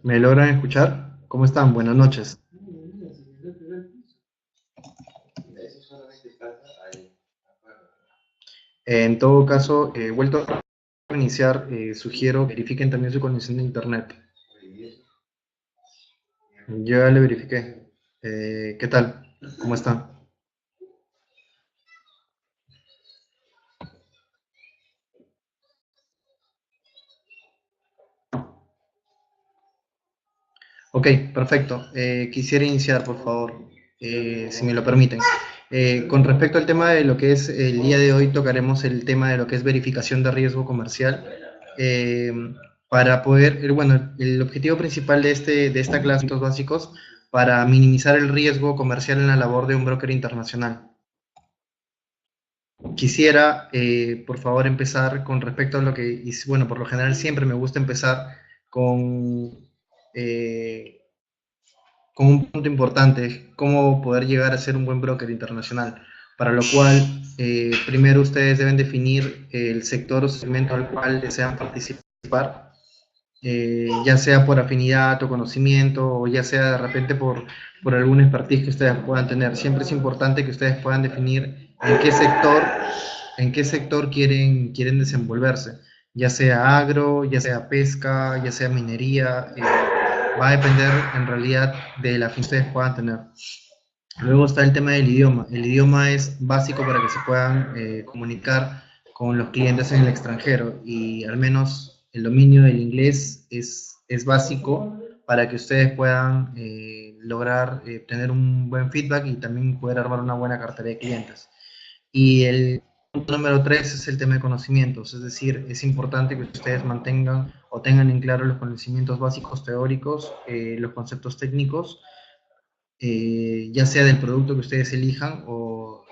¿Me logran escuchar? ¿Cómo están? Buenas noches. En todo caso, vuelto a iniciar, sugiero verifiquen también su conexión de internet. Yo ya le verifiqué. ¿Qué tal? ¿Cómo están? Ok, perfecto. Quisiera iniciar, por favor, si me lo permiten. Con respecto al tema de lo que es el día de hoy, tocaremos el tema de lo que es verificación de riesgo comercial. Eh, para poder, bueno, el objetivo principal de esta clase, puntos básicos, para minimizar el riesgo comercial en la labor de un broker internacional. Quisiera, por favor, empezar con respecto a lo que, bueno, por lo general siempre me gusta empezar con... eh, con un punto importante, cómo poder llegar a ser un buen broker internacional, para lo cual primero ustedes deben definir el sector o segmento al cual desean participar, ya sea por afinidad o conocimiento, o ya sea de repente por algún expertise que ustedes puedan tener. Siempre es importante que ustedes puedan definir en qué sector quieren desenvolverse, ya sea agro, ya sea pesca, ya sea minería, va a depender en realidad de la fin que ustedes puedan tener. Luego está el tema del idioma. El idioma es básico para que se puedan comunicar con los clientes en el extranjero, y al menos el dominio del inglés es básico para que ustedes puedan lograr tener un buen feedback y también poder armar una buena cartera de clientes. Y el punto número 3 es el tema de conocimientos, es decir, es importante que ustedes mantengan o tengan en claro los conocimientos básicos teóricos, los conceptos técnicos, ya sea del producto que ustedes elijan, o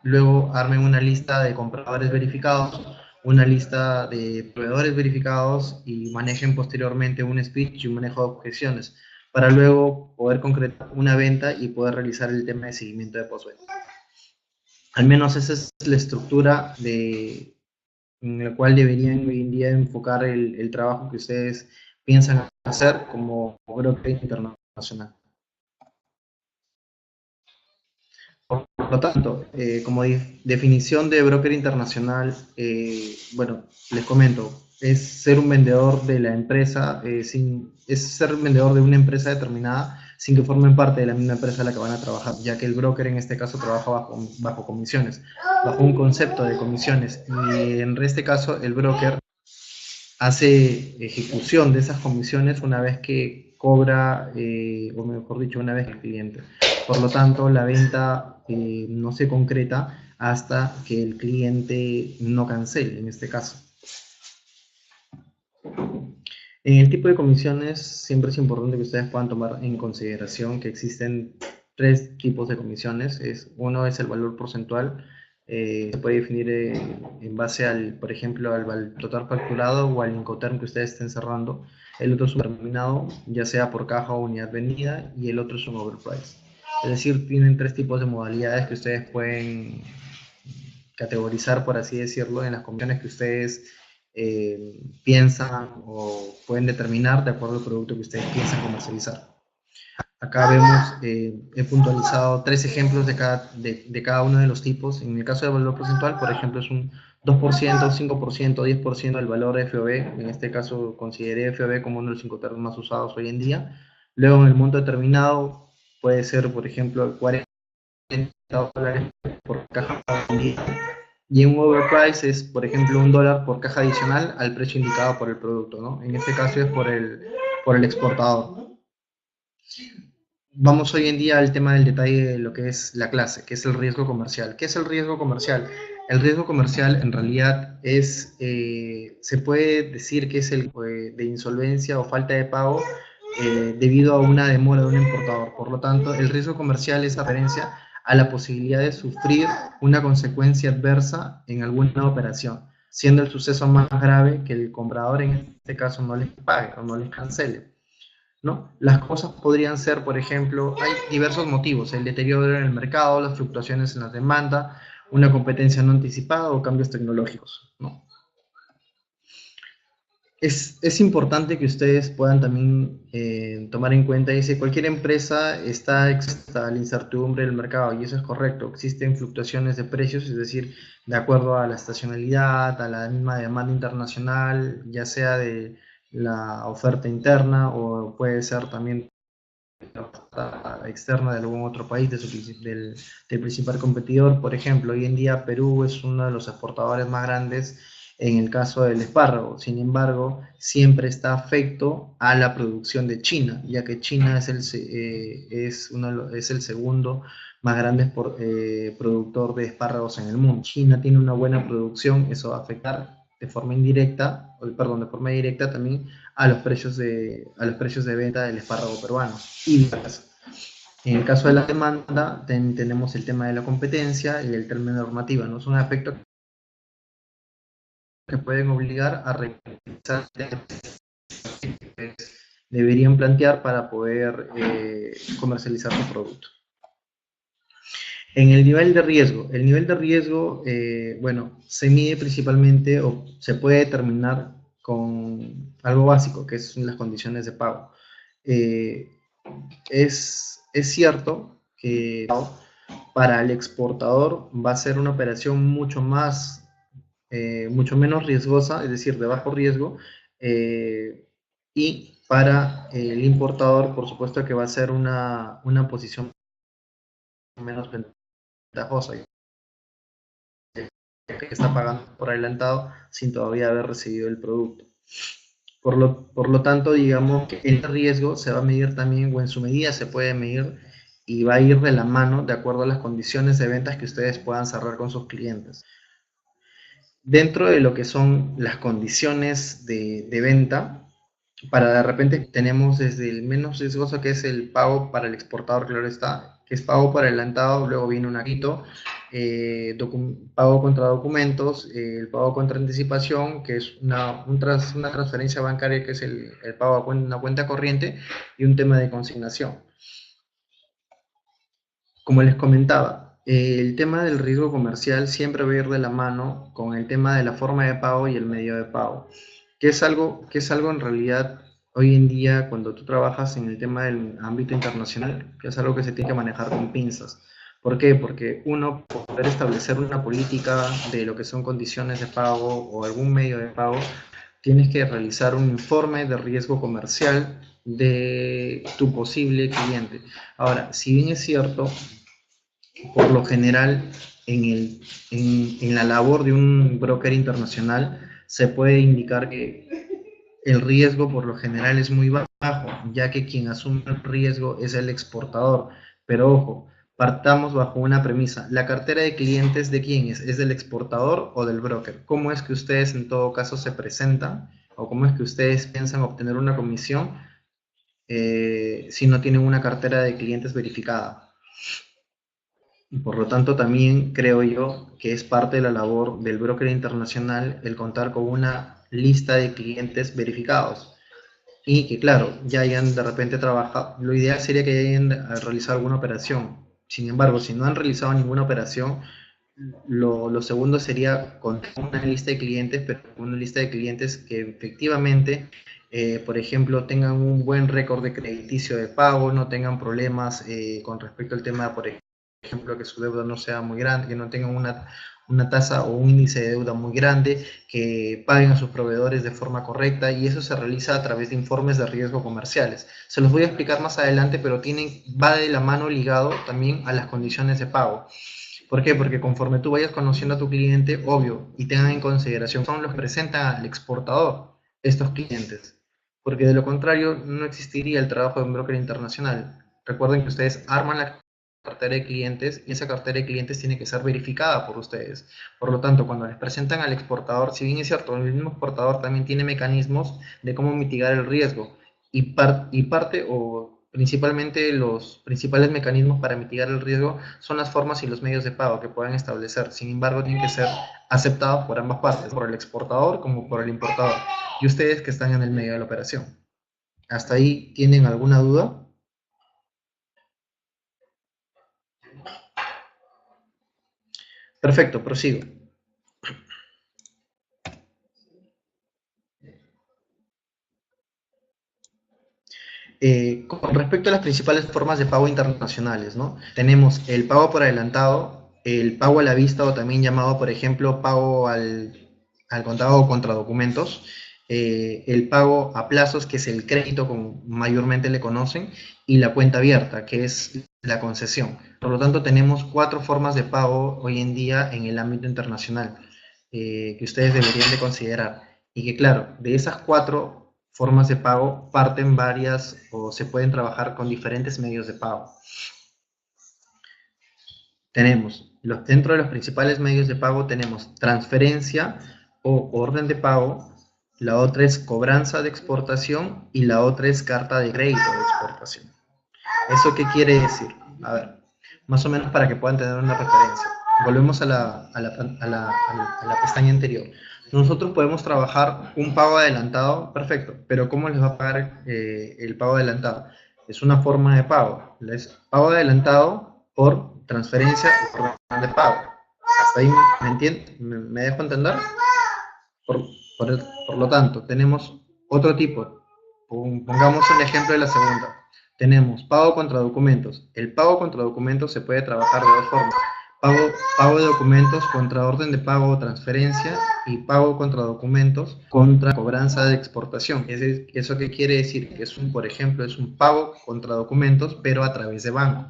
luego armen una lista de compradores verificados, una lista de proveedores verificados, y manejen posteriormente un speech y un manejo de objeciones para luego poder concretar una venta y poder realizar el tema de seguimiento de postventa. Al menos esa es la estructura en la cual deberían hoy en día enfocar el trabajo que ustedes piensan hacer como broker internacional. Por lo tanto, como definición de broker internacional, bueno, les comento, es ser un vendedor de la empresa, es ser un vendedor de una empresa determinada sin que formen parte de la misma empresa en la que van a trabajar, ya que el broker en este caso trabaja bajo comisiones, bajo un concepto de comisiones, y en este caso el broker hace ejecución de esas comisiones una vez que cobra, o mejor dicho, una vez que el cliente. Por lo tanto, la venta no se concreta hasta que el cliente no cancele, en este caso. En el tipo de comisiones, siempre es importante que ustedes puedan tomar en consideración que existen tres tipos de comisiones. Uno es el valor porcentual, se puede definir en base al, por ejemplo, al total facturado o al Incoterm que ustedes estén cerrando. El otro es un determinado, ya sea por caja o unidad vendida, y el otro es un overprice. Es decir, tienen tres tipos de modalidades que ustedes pueden categorizar, por así decirlo, en las comisiones que ustedes piensan o pueden determinar de acuerdo al producto que ustedes piensan comercializar. Acá vemos, he puntualizado tres ejemplos de cada uno de los tipos. En el caso del valor porcentual, por ejemplo, es un 2%, 5%, 10% del valor FOB. En este caso consideré FOB como uno de los Incoterms más usados hoy en día. Luego, en el monto determinado, puede ser, por ejemplo, $40 por caja vendida. Y un overprice es, por ejemplo, $1 por caja adicional al precio indicado por el producto, ¿no? En este caso es por el exportador. Vamos hoy en día al tema del detalle de lo que es la clase, que es el riesgo comercial. ¿Qué es el riesgo comercial? El riesgo comercial en realidad es, se puede decir que es el de insolvencia o falta de pago debido a una demora de un importador. Por lo tanto, el riesgo comercial es referencia a la posibilidad de sufrir una consecuencia adversa en alguna operación, siendo el suceso más grave que el comprador en este caso no les pague o no les cancele. ¿no? Las cosas podrían ser, por ejemplo, hay diversos motivos: el deterioro en el mercado, las fluctuaciones en la demanda, una competencia no anticipada o cambios tecnológicos, ¿no? Es importante que ustedes puedan también tomar en cuenta, dice, cualquier empresa está expuesta a la incertidumbre del mercado, y eso es correcto. Existen fluctuaciones de precios, es decir, de acuerdo a la estacionalidad, a la misma demanda internacional, ya sea de la oferta interna o puede ser también la oferta externa de algún otro país, del principal competidor. Por ejemplo, hoy en día Perú es uno de los exportadores más grandes en el caso del espárrago. Sin embargo, siempre está afecto a la producción de China, ya que China es el segundo más grande productor de espárragos en el mundo. China tiene una buena producción, eso va a afectar de forma indirecta, perdón, de forma directa también a los precios de venta del espárrago peruano. Y en el caso de la demanda, tenemos el tema de la competencia y el tema de normativa, ¿no? Son aspectos que pueden obligar a revisar que deberían plantear para poder comercializar su producto. En el nivel de riesgo, bueno, se mide principalmente o se puede determinar con algo básico, que son las condiciones de pago. Es cierto que para el exportador va a ser una operación mucho menos riesgosa, es decir, de bajo riesgo, y para el importador, por supuesto que va a ser una posición menos ventajosa, que está pagando por adelantado sin todavía haber recibido el producto. Por lo tanto, digamos que el riesgo se va a medir también, o en su medida se puede medir, y va a ir de la mano de acuerdo a las condiciones de ventas que ustedes puedan cerrar con sus clientes. Dentro de lo que son las condiciones de venta, para de repente tenemos desde el menos riesgoso, que es el pago para el exportador, claro está, que es pago por adelantado, luego viene un quito, pago contra documentos, el pago contra anticipación, que es una transferencia bancaria, que es el pago a una cuenta corriente, y un tema de consignación. Como les comentaba, el tema del riesgo comercial siempre va a ir de la mano con el tema de la forma de pago y el medio de pago, que es algo en realidad hoy en día, cuando tú trabajas en el tema del ámbito internacional, que es algo que se tiene que manejar con pinzas. ¿Por qué? Porque uno, por poder establecer una política de lo que son condiciones de pago o algún medio de pago, tienes que realizar un informe de riesgo comercial de tu posible cliente. Ahora, si bien es cierto, por lo general, en la labor de un broker internacional se puede indicar que el riesgo por lo general es muy bajo, ya que quien asume el riesgo es el exportador. Pero ojo, partamos bajo una premisa: ¿la cartera de clientes de quién es? ¿Es del exportador o del broker? ¿Cómo es que ustedes en todo caso se presentan, o cómo es que ustedes piensan obtener una comisión si no tienen una cartera de clientes verificada? Y por lo tanto también creo yo que es parte de la labor del broker internacional el contar con una lista de clientes verificados, y que claro, ya hayan de repente trabajado. Lo ideal sería que hayan realizado alguna operación. Sin embargo, si no han realizado ninguna operación, lo segundo sería contar una lista de clientes, pero una lista de clientes que efectivamente, por ejemplo, tengan un buen récord de crediticio de pago, no tengan problemas con respecto al tema, por ejemplo, que su deuda no sea muy grande, que no tengan una tasa o un índice de deuda muy grande, que paguen a sus proveedores de forma correcta, y eso se realiza a través de informes de riesgo comerciales. Se los voy a explicar más adelante, pero va de la mano ligado también a las condiciones de pago. ¿Por qué? Porque conforme tú vayas conociendo a tu cliente, obvio, y tengan en consideración, son los que presentan al exportador estos clientes, porque de lo contrario no existiría el trabajo de un broker internacional. Recuerden que ustedes arman la cartera de clientes, y esa cartera de clientes tiene que ser verificada por ustedes. Por lo tanto, cuando les presentan al exportador, si bien es cierto, el mismo exportador también tiene mecanismos de cómo mitigar el riesgo, y parte o principalmente los principales mecanismos para mitigar el riesgo son las formas y los medios de pago que puedan establecer. Sin embargo, tienen que ser aceptados por ambas partes, por el exportador como por el importador, y ustedes que están en el medio de la operación. ¿Hasta ahí tienen alguna duda? Perfecto, prosigo. Con respecto a las principales formas de pago internacionales, ¿no? Tenemos el pago por adelantado, el pago a la vista o también llamado, por ejemplo, pago al contado o contra documentos, el pago a plazos, que es el crédito, como mayormente le conocen, y la cuenta abierta, que es la concesión. Por lo tanto, tenemos 4 formas de pago hoy en día en el ámbito internacional que ustedes deberían de considerar. Y que claro, de esas 4 formas de pago parten varias o se pueden trabajar con diferentes medios de pago. Tenemos, dentro de los principales medios de pago tenemos transferencia o orden de pago, la otra es cobranza de exportación y la otra es carta de crédito de exportación. ¿Eso qué quiere decir? A ver, más o menos para que puedan tener una referencia. Volvemos a la pestaña anterior. Nosotros podemos trabajar un pago adelantado, perfecto, pero ¿cómo les va a pagar el pago adelantado? Es una forma de pago. Es pago adelantado por transferencia o por orden de pago. ¿Hasta ahí me entienden? ¿Me dejo entender? Por, por lo tanto, tenemos otro tipo. Pongamos el ejemplo de la segunda. Tenemos pago contra documentos. El pago contra documentos se puede trabajar de dos formas. Pago de documentos contra orden de pago o transferencia y pago contra documentos contra cobranza de exportación. ¿Eso qué quiere decir? Que es por ejemplo, es un pago contra documentos, pero a través de banco.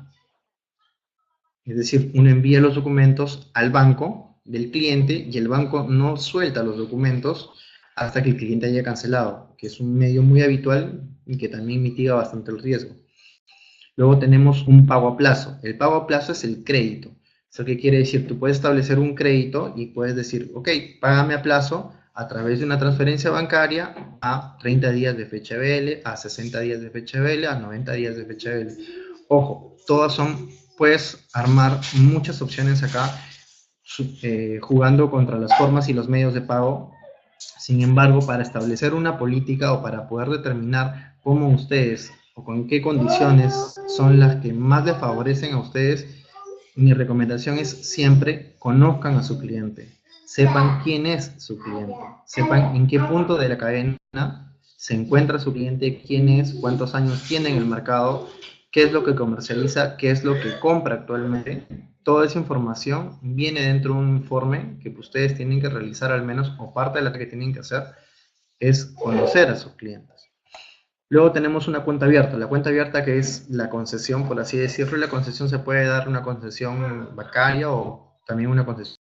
Es decir, uno envía los documentos al banco del cliente y el banco no suelta los documentos hasta que el cliente haya cancelado, que es un medio muy habitual y que también mitiga bastante el riesgo. Luego tenemos un pago a plazo. El pago a plazo es el crédito. ¿Eso qué quiere decir? Tú puedes establecer un crédito y puedes decir, ok, págame a plazo a través de una transferencia bancaria a 30 días de fecha BL, a 60 días de fecha BL, a 90 días de fecha BL. Ojo, todas son, puedes armar muchas opciones acá jugando contra las formas y los medios de pago. Sin embargo, para establecer una política o para poder determinar cómo ustedes o con qué condiciones son las que más les favorecen a ustedes, mi recomendación es siempre conozcan a su cliente, sepan quién es su cliente, sepan en qué punto de la cadena se encuentra su cliente, quién es, cuántos años tiene en el mercado, qué es lo que comercializa, qué es lo que compra actualmente. Toda esa información viene dentro de un informe que ustedes tienen que realizar al menos, o parte de la que tienen que hacer es conocer a sus clientes. Luego tenemos una cuenta abierta. La cuenta abierta, que es la concesión, por así decirlo. La concesión se puede dar una concesión bancaria o también una concesión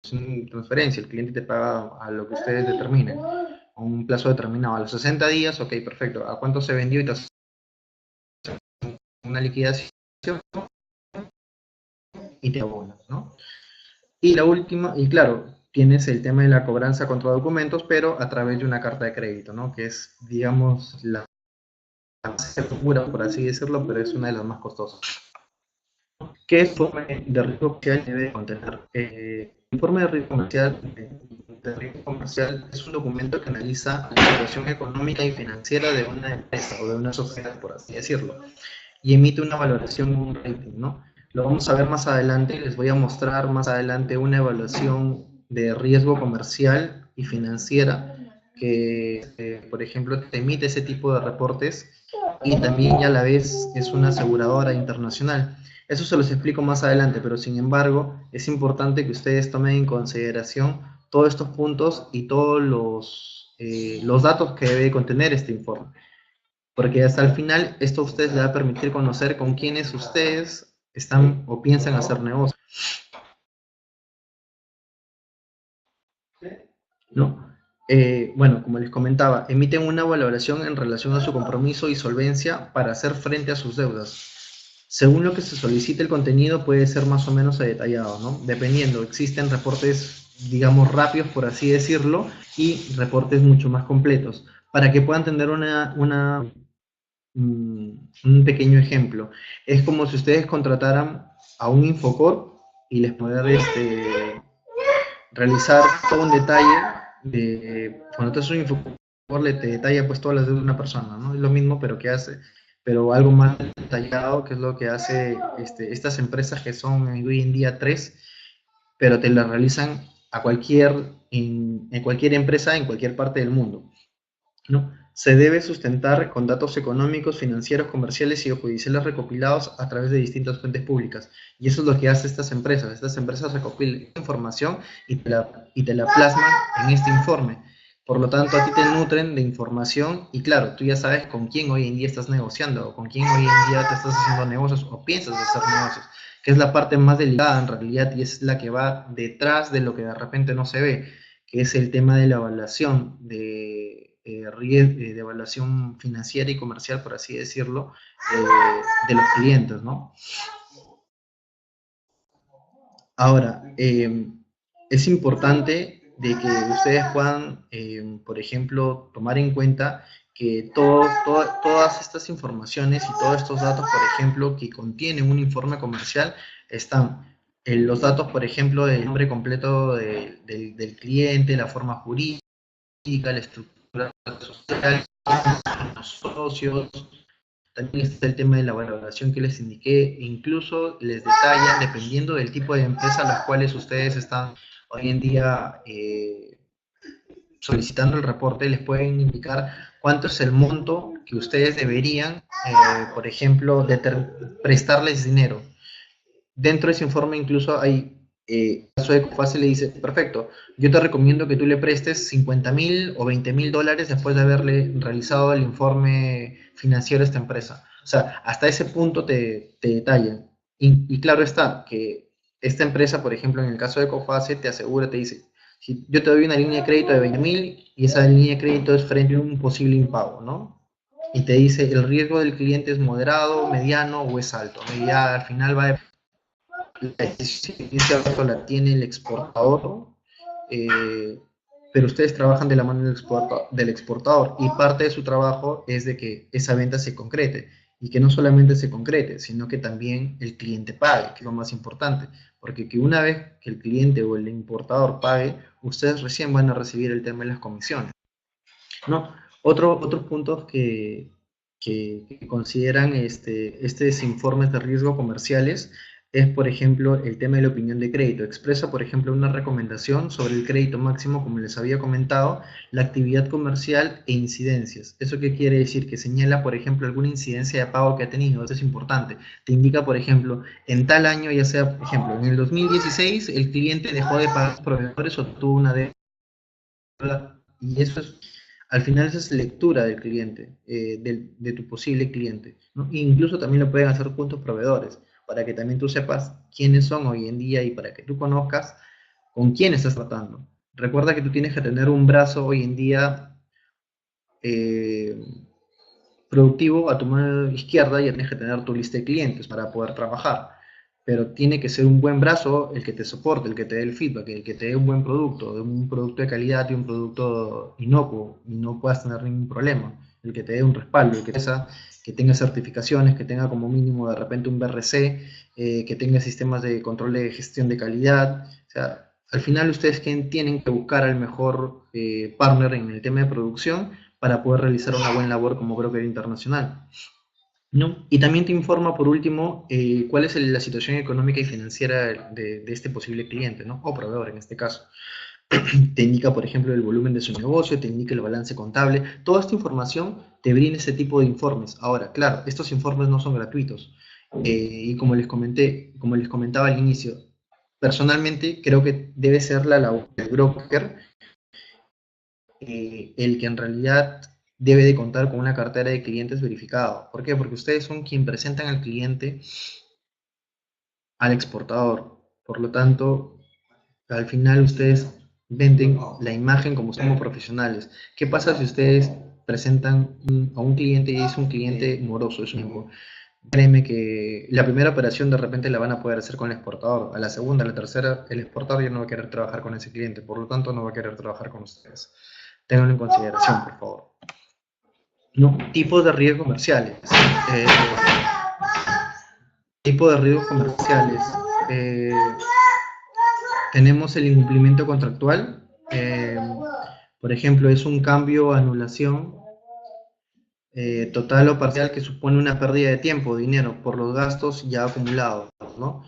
de transferencia. El cliente te paga a lo que ustedes determinen, a un plazo determinado. A los 60 días, ok, perfecto. ¿A cuánto se vendió? Y te hace una liquidación y te abona, ¿no? Y la última, y claro, tienes el tema de la cobranza contra documentos, pero a través de una carta de crédito, ¿no? Que es, digamos, la más segura, por así decirlo, pero es una de las más costosas. ¿Qué informe de riesgo comercial debe contener? El informe de riesgo comercial es un documento que analiza la situación económica y financiera de una empresa o de una sociedad, por así decirlo, y emite una valoración, un rating, ¿no? Lo vamos a ver más adelante, les voy a mostrar más adelante una evaluación de riesgo comercial y financiera que, por ejemplo, te emite ese tipo de reportes y también ya a la vez es una aseguradora internacional. Eso se los explico más adelante, pero sin embargo es importante que ustedes tomen en consideración todos estos puntos y todos los datos que debe contener este informe. Porque hasta el final esto a ustedes les va a permitir conocer con quiénes ustedes están o piensan hacer negocio, ¿no? Bueno, como les comentaba, emiten una valoración en relación a su compromiso y solvencia para hacer frente a sus deudas. Según lo que se solicite el contenido puede ser más o menos detallado, ¿no? Dependiendo, existen reportes, digamos, rápidos, por así decirlo, y reportes mucho más completos, para que puedan tener un pequeño ejemplo. Es como si ustedes contrataran a un Infocor y les poder realizar todo un detalle de cuando tú haces un Infocor te detalla pues todas las deudas de una persona, ¿no? Es lo mismo, pero que hace, pero algo más detallado, que es lo que hace estas empresas que son hoy en día tres, pero te las realizan en cualquier empresa, en cualquier parte del mundo, ¿no? Se debe sustentar con datos económicos, financieros, comerciales y judiciales recopilados a través de distintas fuentes públicas. Y eso es lo que hace estas empresas. Estas empresas recopilan información y te la plasman en este informe. Por lo tanto, a ti te nutren de información y claro, tú ya sabes con quién hoy en día estás negociando o con quién hoy en día te estás haciendo negocios o piensas hacer negocios, que es la parte más delicada en realidad y es la que va detrás de lo que de repente no se ve, que es el tema de la evaluación de evaluación financiera y comercial, por así decirlo, de los clientes, ¿no? Ahora, es importante de que ustedes puedan, por ejemplo, tomar en cuenta que todas estas informaciones y todos estos datos, por ejemplo, que contienen un informe comercial, están los datos, por ejemplo, del nombre completo del cliente, la forma jurídica, la estructura social, los socios, también está el tema de la valoración que les indiqué, e incluso les detallan, dependiendo del tipo de empresa a las cuales ustedes están hoy en día solicitando el reporte, les pueden indicar cuánto es el monto que ustedes deberían, por ejemplo, prestarles dinero. Dentro de ese informe incluso hay, caso de Cofase le dice, perfecto, yo te recomiendo que tú le prestes 50.000 o 20.000 dólares después de haberle realizado el informe financiero a esta empresa. O sea, hasta ese punto te detallan. Y claro está, que esta empresa, por ejemplo, en el caso de Cofase, te asegura, te dice, si yo te doy una línea de crédito de 20.000 y esa línea de crédito es frente a un posible impago, ¿no? Y te dice, el riesgo del cliente es moderado, mediano o es alto, ¿no? Y ya al final va a la decisión la tiene el exportador, eh, pero ustedes trabajan de la mano del exportador y parte de su trabajo es de que esa venta se concrete y que no solamente se concrete, sino que también el cliente pague, que es lo más importante, porque que una vez que el cliente o el importador pague, ustedes recién van a recibir el tema de las comisiones, ¿no? Otros puntos que consideran estos informes de riesgo comerciales es, por ejemplo, el tema de la opinión de crédito. Expresa, por ejemplo, una recomendación sobre el crédito máximo, como les había comentado, la actividad comercial e incidencias. ¿Eso qué quiere decir? Que señala, por ejemplo, alguna incidencia de pago que ha tenido. Eso es importante. Te indica, por ejemplo, en tal año, ya sea, por ejemplo, en el 2016, el cliente dejó de pagar a los proveedores o tuvo una deuda. Y eso es, al final, esa es lectura del cliente, de tu posible cliente, ¿no? E incluso también lo pueden hacer juntos proveedores, para que también tú sepas quiénes son hoy en día y para que tú conozcas con quién estás tratando. Recuerda que tú tienes que tener un brazo hoy en día eh, productivo a tu mano izquierda, y tienes que tener tu lista de clientes para poder trabajar. Pero tiene que ser un buen brazo el que te soporte, el que te dé el feedback, el que te dé un producto de calidad y un producto inocuo, y no puedas tener ningún problema. El que te dé un respaldo, que tenga certificaciones, que tenga como mínimo de repente un BRC, que tenga sistemas de control de gestión de calidad. O sea, al final ustedes tienen que buscar al mejor partner en el tema de producción para poder realizar una buena labor como broker internacional, ¿no? Y también te informa, por último, cuál es la situación económica y financiera de este posible cliente, ¿no? O proveedor en este caso. Te indica, por ejemplo, el volumen de su negocio, te indica el balance contable. Toda esta información te brinda ese tipo de informes. Ahora, claro, estos informes no son gratuitos. Y como les comentaba al inicio, personalmente creo que debe ser la labor del broker el que en realidad debe de contar con una cartera de clientes verificado. ¿Por qué? Porque ustedes son quien presentan al cliente al exportador. Por lo tanto, al final ustedes venden la imagen como profesionales. ¿Qué pasa si ustedes presentan a un cliente y es un cliente moroso? Es un Créeme que la primera operación de repente la van a poder hacer con el exportador. A la segunda, a la tercera, el exportador ya no va a querer trabajar con ese cliente. Por lo tanto, no va a querer trabajar con ustedes. Ténganlo en consideración, por favor. No, tipos de riesgos comerciales. Eh, Tipo de riesgos comerciales. Eh, Tenemos el incumplimiento contractual. Por ejemplo, es un cambio, anulación total o parcial que supone una pérdida de tiempo o dinero por los gastos ya acumulados, ¿no?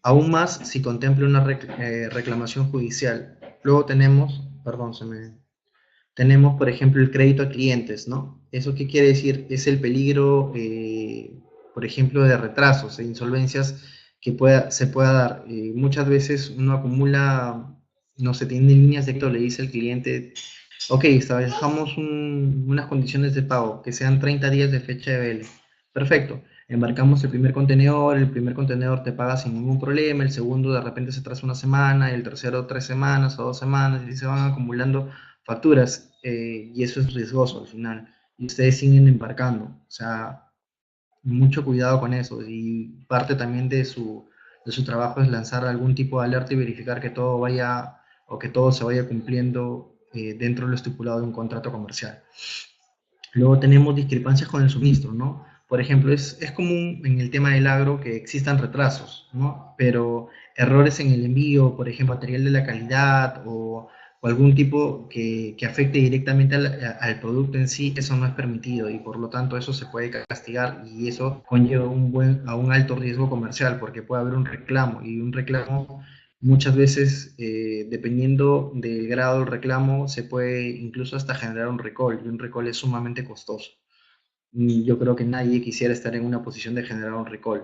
Aún más si contempla una reclamación judicial. Luego tenemos, perdón, tenemos, por ejemplo, el crédito a clientes, ¿no? ¿Eso qué quiere decir? Es el peligro, por ejemplo, de retrasos e insolvencias que se pueda dar. Muchas veces uno acumula, no se tiene líneas de crédito, le dice al cliente, ok, establezcamos unas condiciones de pago, que sean 30 días de fecha de vele. Perfecto. Embarcamos el primer contenedor te paga sin ningún problema, el segundo de repente se atrasa una semana, el tercero 3 semanas o 2 semanas, y se van acumulando facturas, y eso es riesgoso al final. Y ustedes siguen embarcando. O sea, mucho cuidado con eso. Y parte también de su trabajo es lanzar algún tipo de alerta y verificar que todo vaya o que todo se vaya cumpliendo dentro de lo estipulado de un contrato comercial. Luego tenemos discrepancias con el suministro, ¿no? Por ejemplo, es común en el tema del agro que existan retrasos, ¿no? Pero errores en el envío, por ejemplo, material de la calidad o algún tipo que afecte directamente al producto en sí, eso no es permitido y por lo tanto eso se puede castigar y eso conlleva a un alto riesgo comercial porque puede haber un reclamo y un reclamo muchas veces, dependiendo del grado del reclamo, se puede incluso hasta generar un recall, y un recall es sumamente costoso. Y yo creo que nadie quisiera estar en una posición de generar un recall,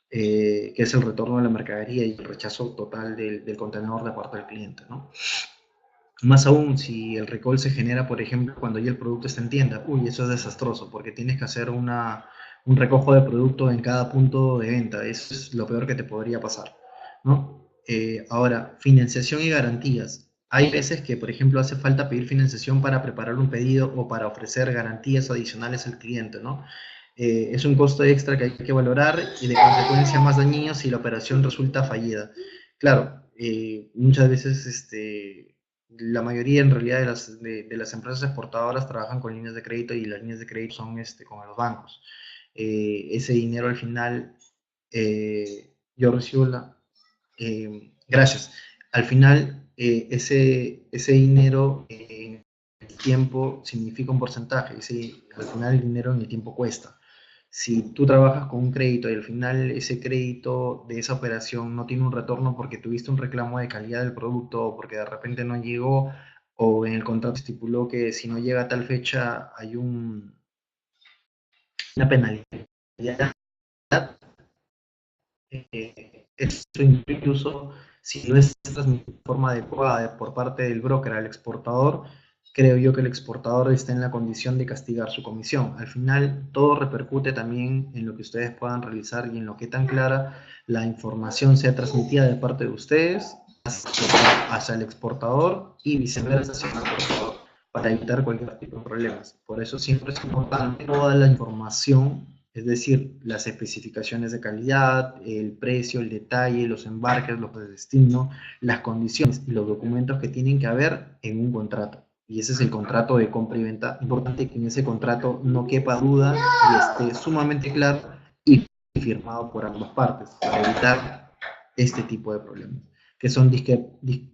que es el retorno de la mercadería y el rechazo total del contenedor de parte del cliente, ¿no? Más aún si el recall se genera, por ejemplo, cuando ya el producto está en tienda. Uy, eso es desastroso, porque tienes que hacer un recojo de producto en cada punto de venta. Eso es lo peor que te podría pasar, ¿no? Ahora, financiación y garantías. Hay veces que, por ejemplo, hace falta pedir financiación para preparar un pedido o para ofrecer garantías adicionales al cliente, ¿no? Es un costo extra que hay que valorar y de consecuencia más dañino si la operación resulta fallida. Claro, muchas veces la mayoría en realidad de las empresas exportadoras trabajan con líneas de crédito y las líneas de crédito son con los bancos. Ese dinero al final, yo recibo gracias. Al final, ese dinero en el tiempo significa un porcentaje. Al final el dinero en el tiempo cuesta. Si tú trabajas con un crédito y al final ese crédito de esa operación no tiene un retorno porque tuviste un reclamo de calidad del producto o porque de repente no llegó o en el contrato estipuló que si no llega a tal fecha hay una penalidad, eso incluso si no es transmitido de forma adecuada por parte del broker al exportador, creo yo que el exportador está en la condición de castigar su comisión. Al final, todo repercute también en lo que ustedes puedan realizar y en lo que tan clara la información sea transmitida de parte de ustedes hacia el exportador y viceversa hacia el exportador para evitar cualquier tipo de problemas. Por eso siempre es importante toda la información, es decir, las especificaciones de calidad, el precio, el detalle, los embarques, los de destino, las condiciones y los documentos que tienen que haber en un contrato. Y ese es el contrato de compra y venta. Importante que en ese contrato no quepa duda y esté sumamente claro y firmado por ambas partes para evitar este tipo de problemas, que son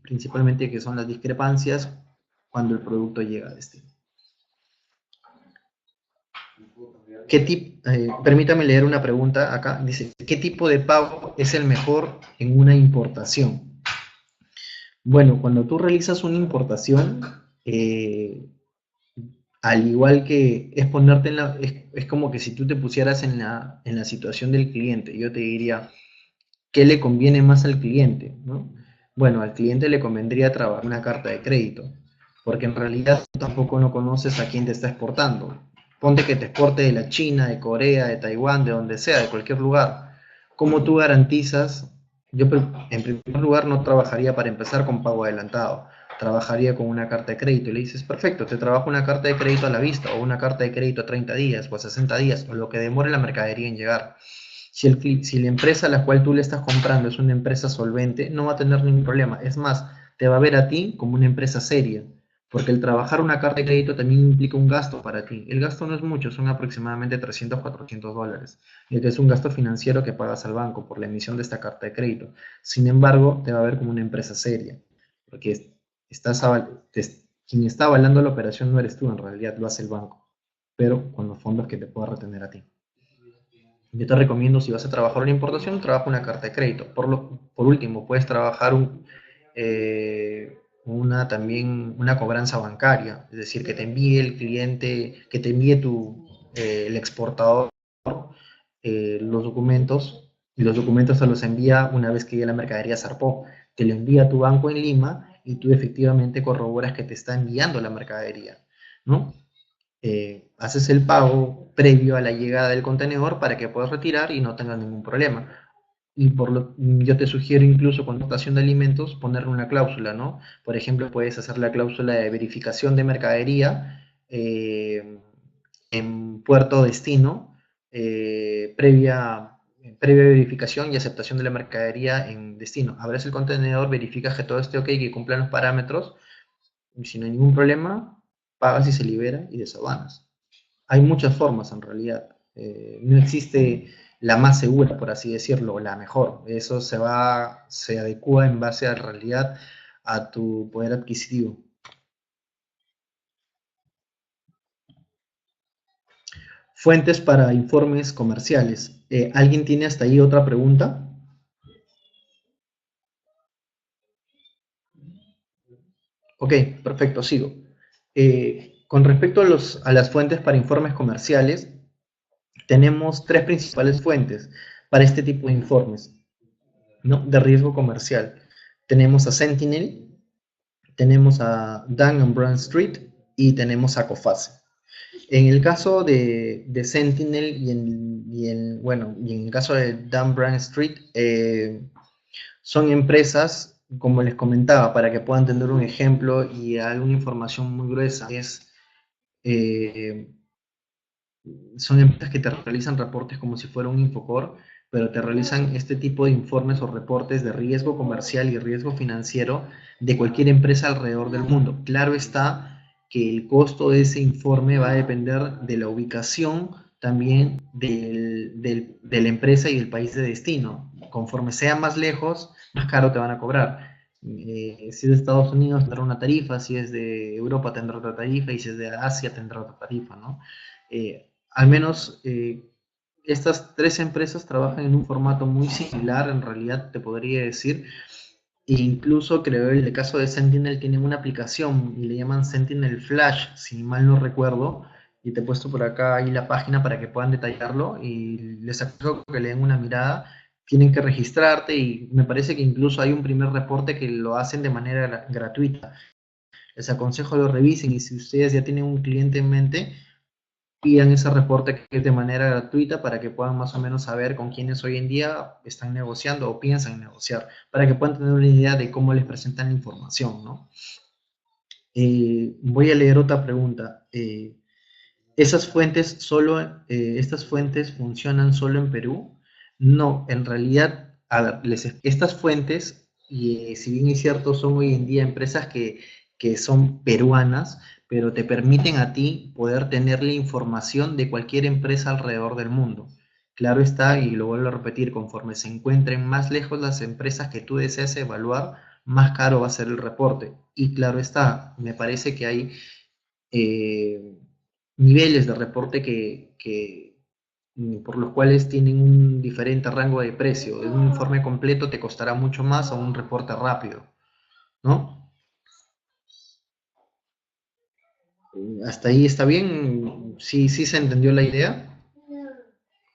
principalmente que son las discrepancias cuando el producto llega a destino. Permítame leer una pregunta acá. Dice, ¿qué tipo de pago es el mejor en una importación? Bueno, cuando tú realizas una importación, al igual que es ponerte es como que si tú te pusieras en la situación del cliente, yo te diría, ¿qué le conviene más al cliente? ¿No? Bueno, al cliente le convendría trabajar una carta de crédito, porque en realidad tú tampoco no conoces a quién te está exportando. Ponte que te exporte de la China, de Corea, de Taiwán, de donde sea, de cualquier lugar. ¿Cómo tú garantizas? Yo en primer lugar no trabajaría para empezar con pago adelantado, trabajaría con una carta de crédito y le dices, perfecto, te trabajo una carta de crédito a la vista o una carta de crédito a 30 días o a 60 días o lo que demore la mercadería en llegar. Si la empresa a la cual tú le estás comprando es una empresa solvente, no va a tener ningún problema. Es más, te va a ver a ti como una empresa seria, porque el trabajar una carta de crédito también implica un gasto para ti. El gasto no es mucho, son aproximadamente 300, $400, y que es un gasto financiero que pagas al banco por la emisión de esta carta de crédito. Sin embargo, te va a ver como una empresa seria, porque estás, quien está avalando la operación no eres tú, en realidad lo hace el banco, pero con los fondos que te pueda retener a ti. Yo te recomiendo, si vas a trabajar una importación, trabaja una carta de crédito. Por último, puedes trabajar también una cobranza bancaria, es decir, que te envíe el cliente, que te envíe el exportador los documentos, y los documentos te los envía una vez que ya la mercadería zarpó. Te lo envía a tu banco en Lima y tú efectivamente corroboras que te está enviando la mercadería, ¿no? Haces el pago previo a la llegada del contenedor para que puedas retirar y no tengas ningún problema. Yo te sugiero incluso con dotación de alimentos ponerle una cláusula, ¿no? Por ejemplo, puedes hacer la cláusula de verificación de mercadería en puerto destino, previa verificación y aceptación de la mercadería en destino. Abres el contenedor, verificas que todo esté ok, que cumplan los parámetros, y si no hay ningún problema, pagas y se libera y desaduanas. Hay muchas formas en realidad. No existe la más segura, por así decirlo, o la mejor. Eso se adecua en base a la realidad, a tu poder adquisitivo. Fuentes para informes comerciales. ¿Alguien tiene hasta ahí otra pregunta? Ok, perfecto, sigo. Con respecto a las fuentes para informes comerciales, tenemos tres principales fuentes para este tipo de informes, ¿no? De riesgo comercial. Tenemos a Sentinel, tenemos a Dun & Bradstreet y tenemos a COFACE. En el caso de Sentinel y en el caso de Dun & Bradstreet, son empresas, como les comentaba, para que puedan tener un ejemplo y alguna información muy gruesa, eh, son empresas que te realizan reportes como si fuera un Infocor, pero te realizan este tipo de informes o reportes de riesgo comercial y riesgo financiero de cualquier empresa alrededor del mundo. Claro está que el costo de ese informe va a depender de la ubicación también de la empresa y del país de destino. Conforme sea más lejos, más caro te van a cobrar. Si es de Estados Unidos tendrá una tarifa, si es de Europa tendrá otra tarifa y si es de Asia tendrá otra tarifa, ¿no? Al menos estas tres empresas trabajan en un formato muy similar, en realidad te podría decir, e incluso creo que en el caso de Sentinel tienen una aplicación y le llaman Sentinel Flash, si mal no recuerdo, y te he puesto por acá ahí la página para que puedan detallarlo y les aconsejo que le den una mirada. Tienen que registrarte y me parece que incluso hay un primer reporte que lo hacen de manera gratuita. Les aconsejo lo revisen y si ustedes ya tienen un cliente en mente, pidan ese reporte que es de manera gratuita para que puedan más o menos saber con quiénes hoy en día están negociando o piensan negociar, para que puedan tener una idea de cómo les presentan la información, ¿no? Voy a leer otra pregunta. ¿Estas fuentes funcionan solo en Perú? No, en realidad, a ver, estas fuentes, y si bien es cierto, son hoy en día empresas que son peruanas, pero te permiten a ti poder tener la información de cualquier empresa alrededor del mundo. Claro está, y lo vuelvo a repetir, conforme se encuentren más lejos las empresas que tú deseas evaluar, más caro va a ser el reporte. Y claro está, me parece que hay eh, niveles de reporte por los cuales tienen un diferente rango de precio. Un informe completo te costará mucho más a un reporte rápido, ¿no? Hasta ahí está bien, sí, sí se entendió la idea,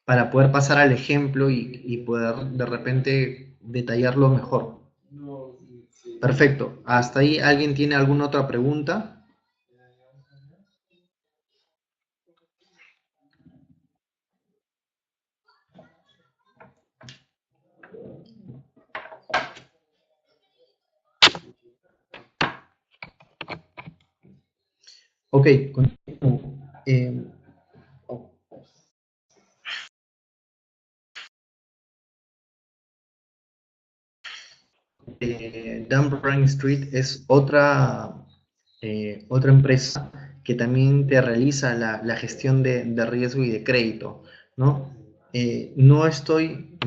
para poder pasar al ejemplo y poder de repente detallarlo mejor. Perfecto, hasta ahí, ¿alguien tiene alguna otra pregunta? Ok, continúo. Dan Bradstreet es otra empresa que también te realiza la gestión de riesgo y de crédito, ¿no? No estoy,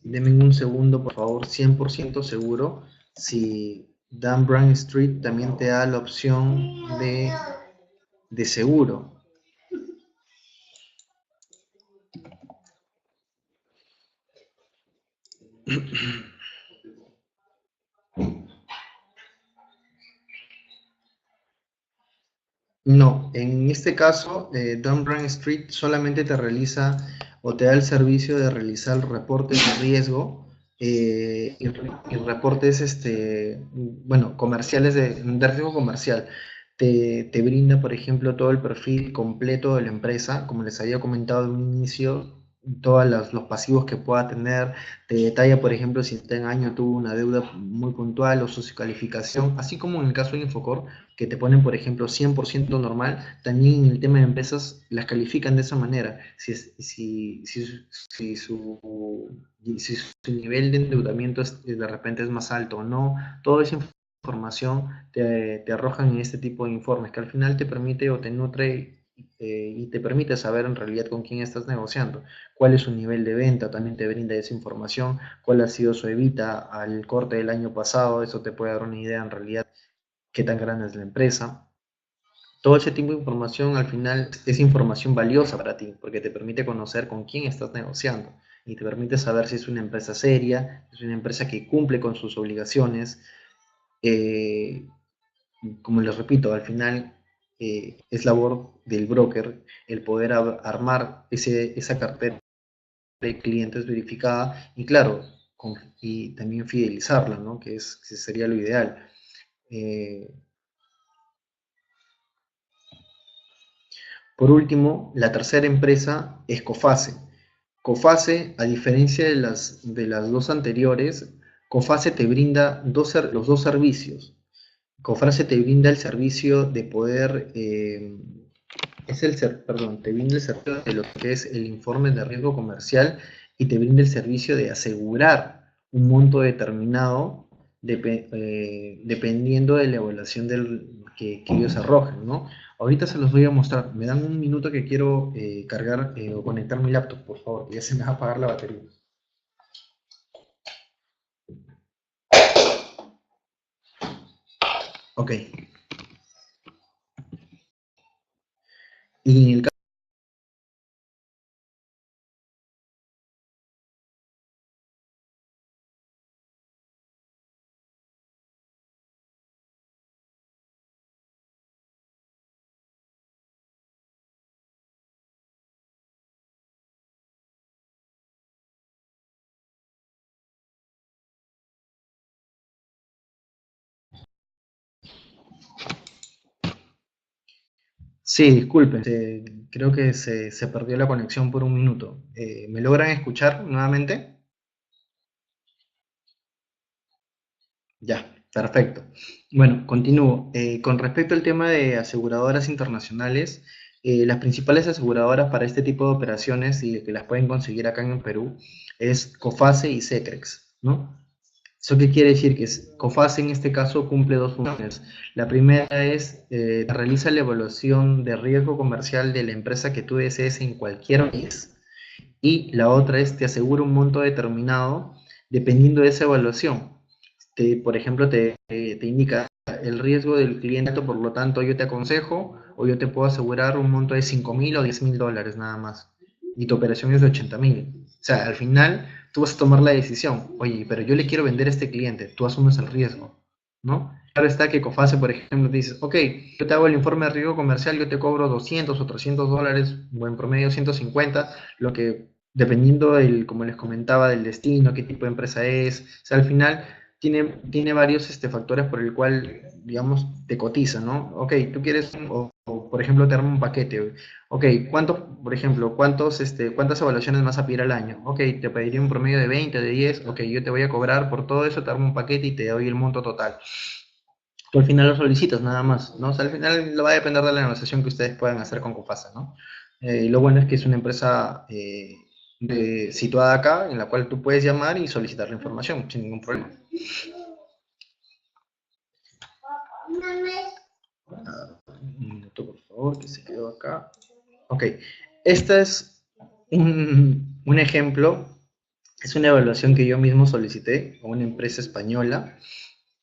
denme un segundo, por favor, 100% seguro si Dan Bradstreet también te da la opción de seguro. No, en este caso, Dun Bradstreet solamente te realiza o te da el servicio de realizar reportes de riesgo y reportes, bueno, comerciales de riesgo comercial. Te brinda, por ejemplo, todo el perfil completo de la empresa, como les había comentado en un inicio, todos los pasivos que pueda tener, te detalla, por ejemplo, si este año tuvo una deuda muy puntual o su calificación, así como en el caso de Infocor que te ponen, por ejemplo, 100% normal, también en el tema de empresas las califican de esa manera. Si su nivel de endeudamiento de repente es más alto o no, toda esa información te arrojan en este tipo de informes que al final te permite o te nutre y te permite saber en realidad con quién estás negociando, cuál es su nivel de venta, también te brinda esa información, cuál ha sido su evita al corte del año pasado, eso te puede dar una idea en realidad qué tan grande es la empresa. Todo ese tipo de información al final es información valiosa para ti, porque te permite conocer con quién estás negociando y te permite saber si es una empresa seria, si es una empresa que cumple con sus obligaciones. Eh, Como les repito, al final es labor del broker el poder armar esa cartera de clientes verificada y claro, y también fidelizarla, ¿no? Que sería lo ideal. Eh, Por último, la tercera empresa es Coface. Coface, a diferencia de las dos anteriores, Coface te brinda los dos servicios. Coface te brinda el servicio de poder, te brinda el servicio de lo que es el informe de riesgo comercial y te brinda el servicio de asegurar un monto determinado dependiendo de la evaluación que ellos arrojen, ¿no? Ahorita se los voy a mostrar. Me dan un minuto que quiero cargar o conectar mi laptop, por favor, que ya se me va a apagar la batería. Ok. Y en el Sí, disculpen, creo que se perdió la conexión por un minuto. ¿Me logran escuchar nuevamente? Ya, perfecto. Bueno, continúo. Con respecto al tema de aseguradoras internacionales, las principales aseguradoras para este tipo de operaciones y que las pueden conseguir acá en el Perú es Coface y Cetrex, ¿no? ¿Eso qué quiere decir? Que COFACE en este caso cumple dos funciones. La primera es, realiza la evaluación de riesgo comercial de la empresa que tú desees en cualquier país y la otra es, te asegura un monto determinado dependiendo de esa evaluación. Por ejemplo, te indica el riesgo del cliente, por lo tanto yo te aconsejo o yo te puedo asegurar un monto de 5.000 o 10.000 dólares nada más. Y tu operación es de 80.000. O sea, al final tú vas a tomar la decisión, oye, pero yo le quiero vender a este cliente, tú asumes el riesgo, ¿no? Claro está que Coface, por ejemplo, te dices, ok, yo te hago el informe de riesgo comercial, yo te cobro 200 o 300 dólares, o en promedio 150, lo que dependiendo del, como les comentaba, del destino, qué tipo de empresa es, o sea, al final tiene varios factores por el cual, digamos, te cotiza, ¿no? Ok, tú quieres, por ejemplo, te arma un paquete, ok, por ejemplo, cuántas evaluaciones vas a pedir al año? Ok, te pediría un promedio de 20, de 10, ok, yo te voy a cobrar por todo eso, te armo un paquete y te doy el monto total. Tú al final lo solicitas nada más, ¿no? O sea, al final lo va a depender de la negociación que ustedes puedan hacer con Cofasa, ¿no? Y lo bueno es que es una empresa situada acá en la cual tú puedes llamar y solicitar la información sin ningún problema. Un minuto, por favor, que se quedó acá. Ok, este es un ejemplo, es una evaluación que yo mismo solicité a una empresa española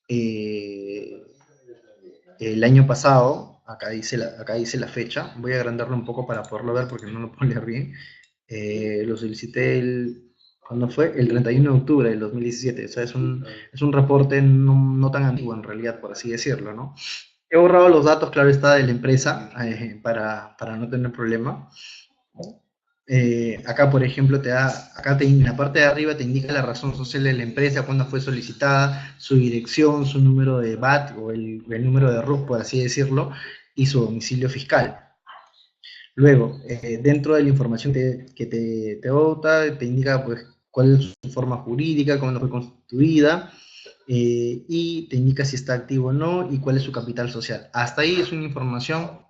eh, el año pasado, acá dice la fecha, voy a agrandarlo un poco para poderlo ver porque no lo puedo leer bien. Lo solicité ¿cuándo fue? El 31 de octubre del 2017. O sea, es un reporte no tan antiguo en realidad, por así decirlo, ¿no? He borrado los datos, claro está, de la empresa para no tener problema. Acá, por ejemplo, en la parte de arriba te indica la razón social de la empresa, cuándo fue solicitada, su dirección, su número de VAT o el número de RUC, por así decirlo, y su domicilio fiscal. Luego, dentro de la información que te vota, te indica pues, cuál es su forma jurídica, cuándo fue constituida, y te indica si está activo o no y cuál es su capital social. Hasta ahí es una información,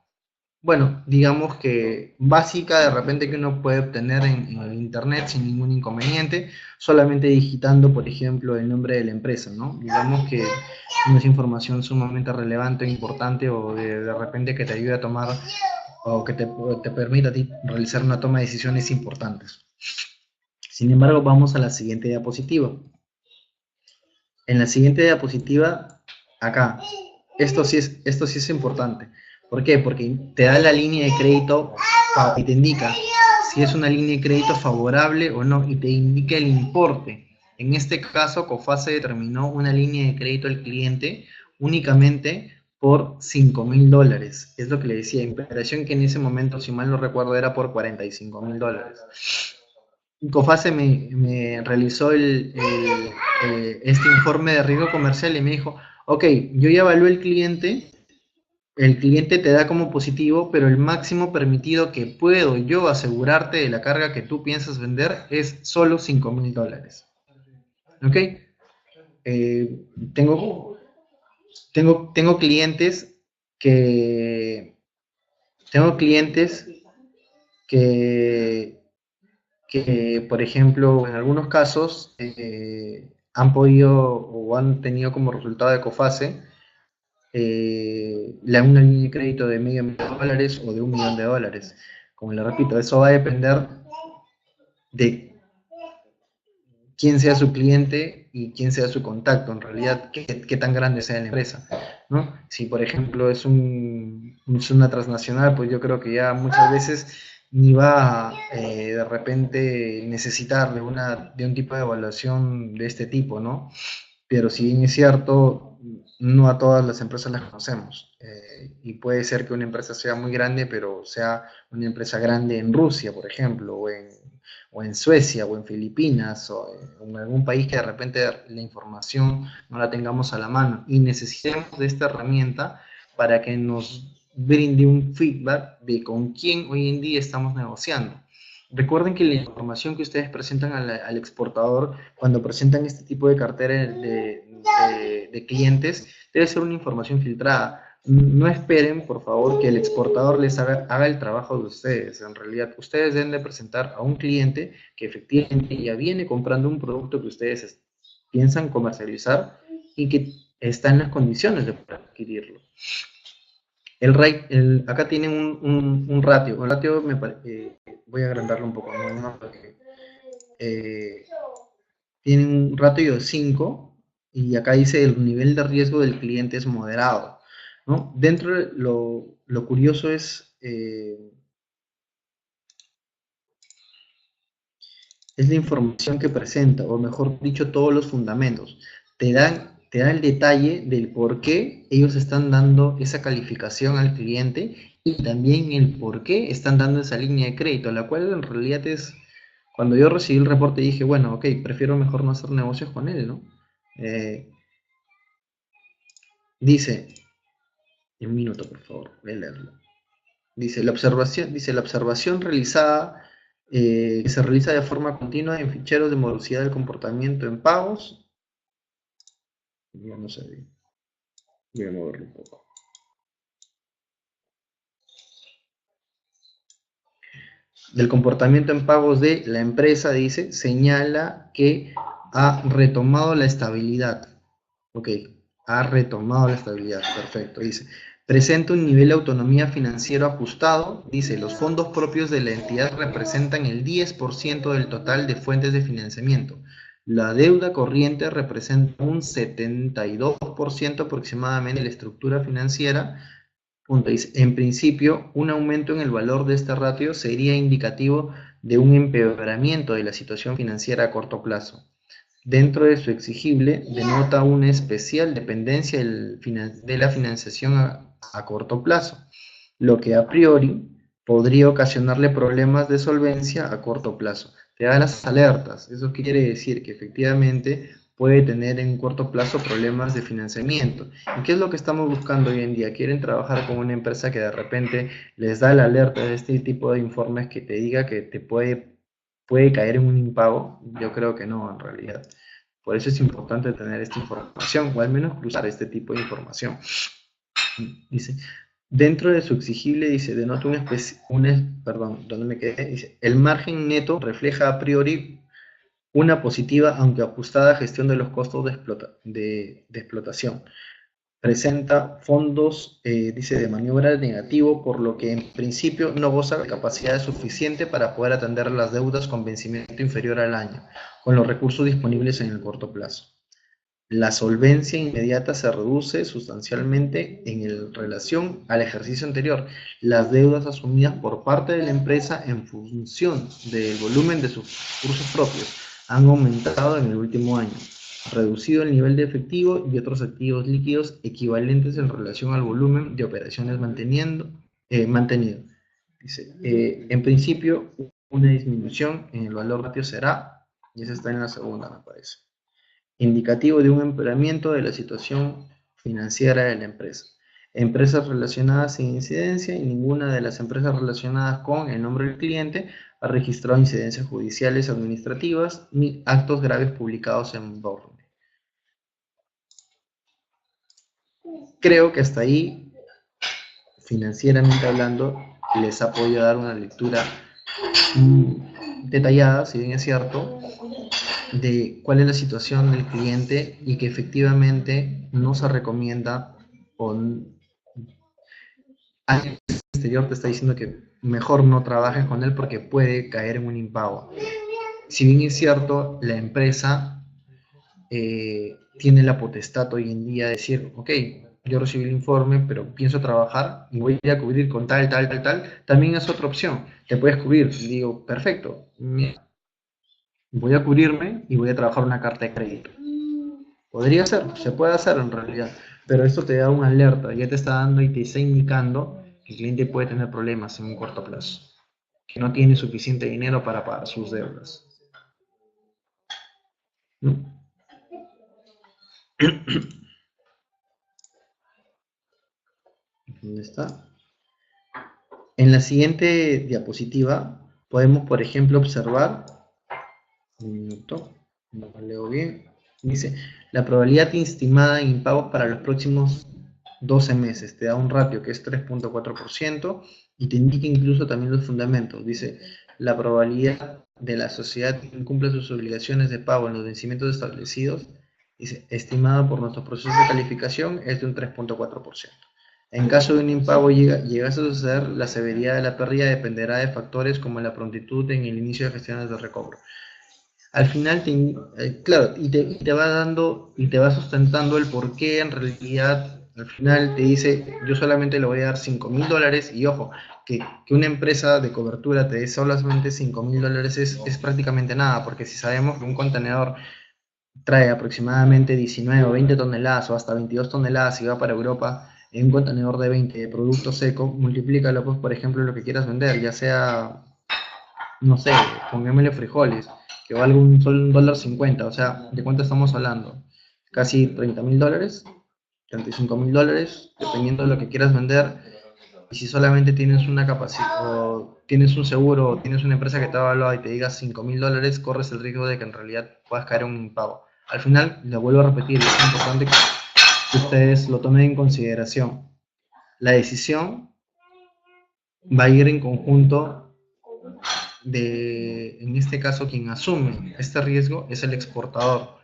bueno, digamos que básica de repente que uno puede obtener en el internet sin ningún inconveniente, solamente digitando, por ejemplo, el nombre de la empresa, ¿no? Digamos que no es información sumamente relevante o importante o de repente que te ayude a tomar o que te permita a ti realizar una toma de decisiones importantes. Sin embargo, vamos a la siguiente diapositiva. En la siguiente diapositiva, acá, esto sí es importante. ¿Por qué? Porque te da la línea de crédito y te indica si es una línea de crédito favorable o no, y te indica el importe. En este caso, COFACE determinó una línea de crédito al cliente únicamente por $5.000. Es lo que le decía, operación que en ese momento, si mal no recuerdo, era por $45.000. COFACE me realizó este informe de riesgo comercial y me dijo, ok, yo ya evalué el cliente te da como positivo, pero el máximo permitido que puedo yo asegurarte de la carga que tú piensas vender es solo $5.000. ¿Ok? Eh, tengo, tengo clientes que... Tengo clientes que por ejemplo, en algunos casos han podido o han tenido como resultado de COFACE una línea de crédito de $500.000 o de $1.000.000. Como le repito, eso va a depender de quién sea su cliente y quién sea su contacto, en realidad, qué tan grande sea la empresa, ¿no? Si, por ejemplo, es una transnacional, pues yo creo que ya muchas veces ni va de repente necesitar de un tipo de evaluación de este tipo, ¿no? Pero si bien es cierto, no a todas las empresas las conocemos. Y puede ser que una empresa sea muy grande, pero sea una empresa grande en Rusia, por ejemplo, o en Suecia, o en Filipinas, o en algún país que de repente la información no la tengamos a la mano. Y necesitamos de esta herramienta para que nos brinde un feedback de con quién hoy en día estamos negociando. Recuerden que la información que ustedes presentan al exportador, cuando presentan este tipo de cartera de clientes, debe ser una información filtrada. No esperen, por favor, que el exportador les haga el trabajo de ustedes. En realidad, ustedes deben de presentar a un cliente que efectivamente ya viene comprando un producto que ustedes piensan comercializar y que está en las condiciones de poder adquirirlo. Acá tienen un ratio. El ratio voy a agrandarlo un poco, ¿no? Porque, tiene un ratio de 5 y acá dice el nivel de riesgo del cliente es moderado, ¿no? Dentro de lo curioso es la información que presenta, o mejor dicho, todos los fundamentos. Te dan el detalle del por qué ellos están dando esa calificación al cliente y también el por qué están dando esa línea de crédito, la cual en realidad es, cuando yo recibí el reporte dije, bueno, ok, prefiero mejor no hacer negocios con él, ¿no? Dice, un minuto por favor, voy a leerlo. Dice, la observación realizada, que se realiza de forma continua en ficheros de morosidad del comportamiento en pagos. Vamos a ver. Voy a moverlo un poco. Del comportamiento en pagos de la empresa, dice, señala que ha retomado la estabilidad. Ok, ha retomado la estabilidad, perfecto. Dice, presenta un nivel de autonomía financiero ajustado. Dice, los fondos propios de la entidad representan el 10% del total de fuentes de financiamiento. La deuda corriente representa un 72% aproximadamente de la estructura financiera. Punto. En principio, un aumento en el valor de este ratio sería indicativo de un empeoramiento de la situación financiera a corto plazo. Dentro de su exigible, denota una especial dependencia de la financiación a corto plazo, lo que a priori podría ocasionarle problemas de solvencia a corto plazo. Te da las alertas. Eso quiere decir que efectivamente puede tener en corto plazo problemas de financiamiento. ¿Y qué es lo que estamos buscando hoy en día? ¿Quieren trabajar con una empresa que de repente les da la alerta de este tipo de informes que te diga que te puede caer en un impago? Yo creo que no, en realidad. Por eso es importante tener esta información, o al menos cruzar este tipo de información. Dice, dentro de su exigible, dice, denota perdón, ¿dónde me quedé? Dice, el margen neto refleja a priori una positiva, aunque ajustada gestión de los costos de explotación. Presenta fondos, dice, de maniobra negativo, por lo que en principio no goza de capacidad suficiente para poder atender las deudas con vencimiento inferior al año, con los recursos disponibles en el corto plazo. La solvencia inmediata se reduce sustancialmente en relación al ejercicio anterior. Las deudas asumidas por parte de la empresa en función del volumen de sus recursos propios han aumentado en el último año, reducido el nivel de efectivo y otros activos líquidos equivalentes en relación al volumen de operaciones mantenido. Dice, en principio, una disminución en el valor ratio será, y esa está en la segunda, me parece, indicativo de un empeoramiento de la situación financiera de la empresa. Empresas relacionadas sin incidencia, y ninguna de las empresas relacionadas con el nombre del cliente ha registrado incidencias judiciales administrativas ni actos graves publicados en Borne. Creo que hasta ahí, financieramente hablando, les ha podido dar una lectura detallada, si bien es cierto, de cuál es la situación del cliente y que efectivamente no se recomienda, o alguien exterior te está diciendo que mejor no trabajes con él porque puede caer en un impago. Si bien es cierto, la empresa tiene la potestad hoy en día de decir, ok, yo recibí el informe, pero pienso trabajar y voy a cubrir con tal, también es otra opción. Te puedes cubrir. Digo, perfecto, voy a cubrirme y voy a trabajar una carta de crédito. Podría ser, se puede hacer en realidad, pero esto te da una alerta, ya te está dando y te está indicando que el cliente puede tener problemas en un corto plazo, que no tiene suficiente dinero para pagar sus deudas. ¿No? ¿Dónde está? En la siguiente diapositiva podemos, por ejemplo, observar, un minuto, no lo leo bien, dice, la probabilidad estimada en impagos para los próximos 12 meses, te da un ratio que es 3.4% y te indica incluso también los fundamentos, dice, la probabilidad de la sociedad que incumple sus obligaciones de pago en los vencimientos establecidos, dice, estimada por nuestros procesos de calificación, es de un 3.4%. En caso de un impago llegase a suceder, la severidad de la pérdida dependerá de factores como la prontitud en el inicio de gestiones de recobro. Al final, claro, y te va dando y te va sustentando el por qué en realidad al final te dice, yo solamente le voy a dar $5.000 y ojo, que una empresa de cobertura te dé solamente $5.000 es prácticamente nada, porque si sabemos que un contenedor trae aproximadamente 19 o 20 toneladas o hasta 22 toneladas y va para Europa en un contenedor de 20 de producto seco, multiplícalo, pues, por ejemplo, lo que quieras vender, ya sea, no sé, pongámosle frijoles, que valga un dólar 50, o sea, ¿de cuánto estamos hablando? Casi $30.000, $35.000, dependiendo de lo que quieras vender. Y si solamente tienes una capacidad, o tienes un seguro, o tienes una empresa que te ha evaluado y te diga $5.000, corres el riesgo de que en realidad puedas caer en un impago. Al final, lo vuelvo a repetir, es importante que ustedes lo tomen en consideración. La decisión va a ir en conjunto en este caso, quien asume este riesgo es el exportador.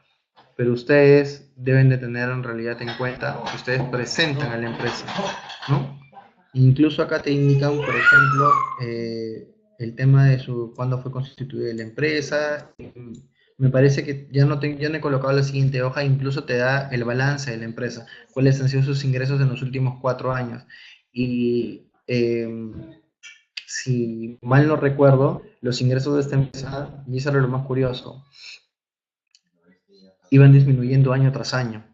Pero ustedes deben de tener en realidad en cuenta que ustedes presentan a la empresa, ¿no? Incluso acá te indican, por ejemplo, el tema de cuándo fue constituida la empresa, Me parece que ya no he colocado la siguiente hoja, incluso te da el balance de la empresa, cuáles han sido sus ingresos en los últimos 4 años. Y si mal no recuerdo, los ingresos de esta empresa, y eso era lo más curioso, iban disminuyendo año tras año.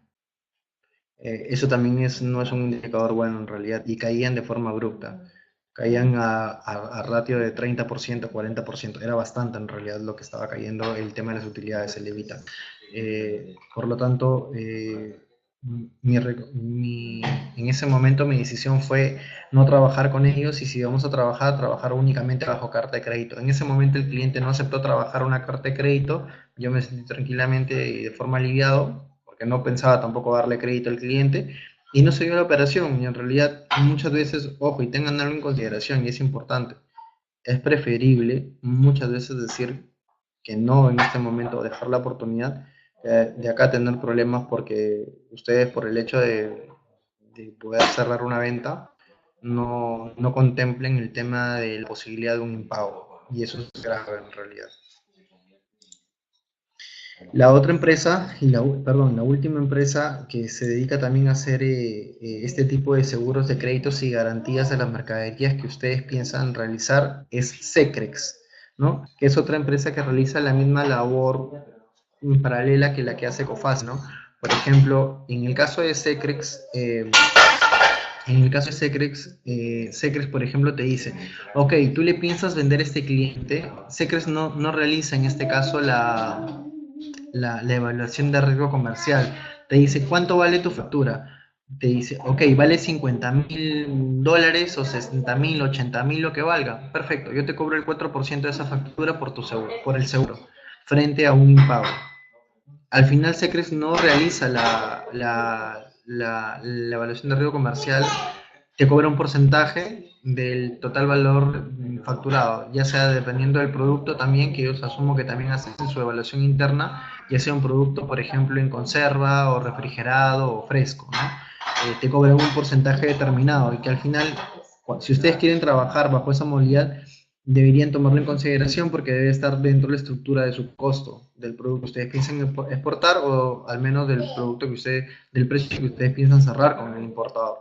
Eso también no es un indicador bueno en realidad, y caían de forma abrupta. Caían a ratio de 30%, 40%. Era bastante en realidad lo que estaba cayendo el tema de las utilidades, el EBITDA. Por lo tanto, en ese momento mi decisión fue no trabajar con ellos, y si vamos a trabajar únicamente bajo carta de crédito. En ese momento el cliente no aceptó trabajar una carta de crédito, yo me sentí tranquilamente y de forma aliviado, porque no pensaba tampoco darle crédito al cliente, y no se dio la operación. Y en realidad muchas veces, ojo, y tengan algo en consideración, y es importante, es preferible muchas veces decir que no en este momento, dejar la oportunidad, de acá tener problemas porque ustedes, por el hecho de poder cerrar una venta, no contemplen el tema de la posibilidad de un impago, y eso es grave en realidad. La otra empresa, perdón, la última empresa que se dedica también a hacer este tipo de seguros de créditos y garantías de las mercaderías que ustedes piensan realizar es Secrex, ¿no? Que es otra empresa que realiza la misma labor paralela que la que hace Cofaz, ¿no? Por ejemplo, en el caso de Secrex, Secrex, por ejemplo, te dice, ok, tú le piensas vender a este cliente. Secrex no realiza en este caso la evaluación de riesgo comercial. Te dice, ¿cuánto vale tu factura? Te dice, ok, vale $50,000 o 60,000, 80,000, lo que valga. Perfecto, yo te cobro el 4% de esa factura por tu seguro, por el seguro, frente a un impago. Al final, Secrex no realiza la evaluación de riesgo comercial, te cobra un porcentaje del total valor facturado, ya sea dependiendo del producto también, que yo asumo que también hacen su evaluación interna, ya sea un producto, por ejemplo, en conserva o refrigerado o fresco, ¿no? Te cobran un porcentaje determinado, y que al final, si ustedes quieren trabajar bajo esa modalidad, deberían tomarlo en consideración, porque debe estar dentro de la estructura de su costo del producto que ustedes piensan exportar, o al menos del producto que ustedes, del precio que ustedes piensan cerrar con el importador.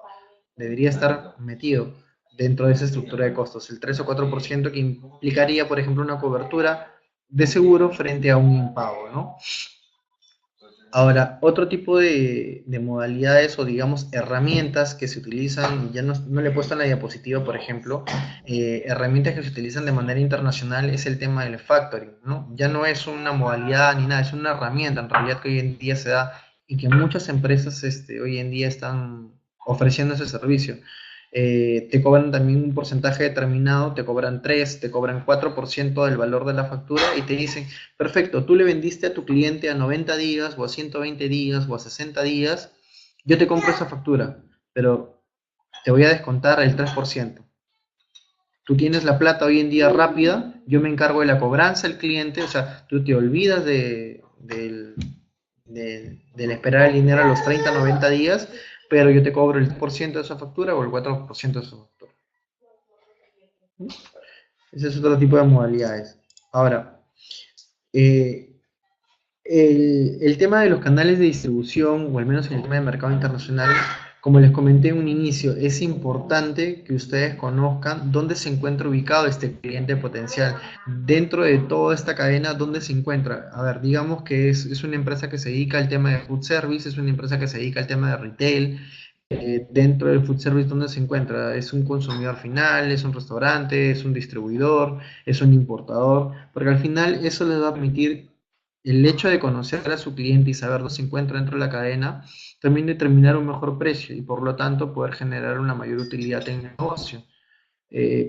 Debería estar metido dentro de esa estructura de costos, el 3 o 4% que implicaría, por ejemplo, una cobertura de seguro frente a un impago, ¿no? Ahora, otro tipo de modalidades, o digamos herramientas que se utilizan, ya no le he puesto en la diapositiva, por ejemplo, herramientas que se utilizan de manera internacional, es el tema del factoring, ¿no? Ya no es una modalidad ni nada, es una herramienta en realidad que hoy en día se da, y que muchas empresas hoy en día están ofreciendo ese servicio. Te cobran también un porcentaje determinado, te cobran 3, te cobran 4% del valor de la factura, y te dicen, perfecto, tú le vendiste a tu cliente a 90 días, o a 120 días, o a 60 días, yo te compro esa factura, pero te voy a descontar el 3%. Tú tienes la plata hoy en día rápida, yo me encargo de la cobranza al cliente, o sea, tú te olvidas del esperar el dinero a los 30, 90 días, pero yo te cobro el 3% de esa factura o el 4% de esa factura. Ese es otro tipo de modalidades. Ahora, eh, el tema de los canales de distribución, o al menos en el tema de mercado internacional, como les comenté en un inicio, es importante que ustedes conozcan dónde se encuentra ubicado este cliente potencial. Dentro de toda esta cadena, ¿dónde se encuentra? A ver, digamos que es una empresa que se dedica al tema de food service, es una empresa que se dedica al tema de retail. Dentro del food service, ¿dónde se encuentra? ¿Es un consumidor final? ¿Es un restaurante? ¿Es un distribuidor? ¿Es un importador? Porque al final eso les va a permitir, el hecho de conocer a su cliente y saber dónde se encuentra dentro de la cadena, también determinar un mejor precio, y por lo tanto poder generar una mayor utilidad en el negocio.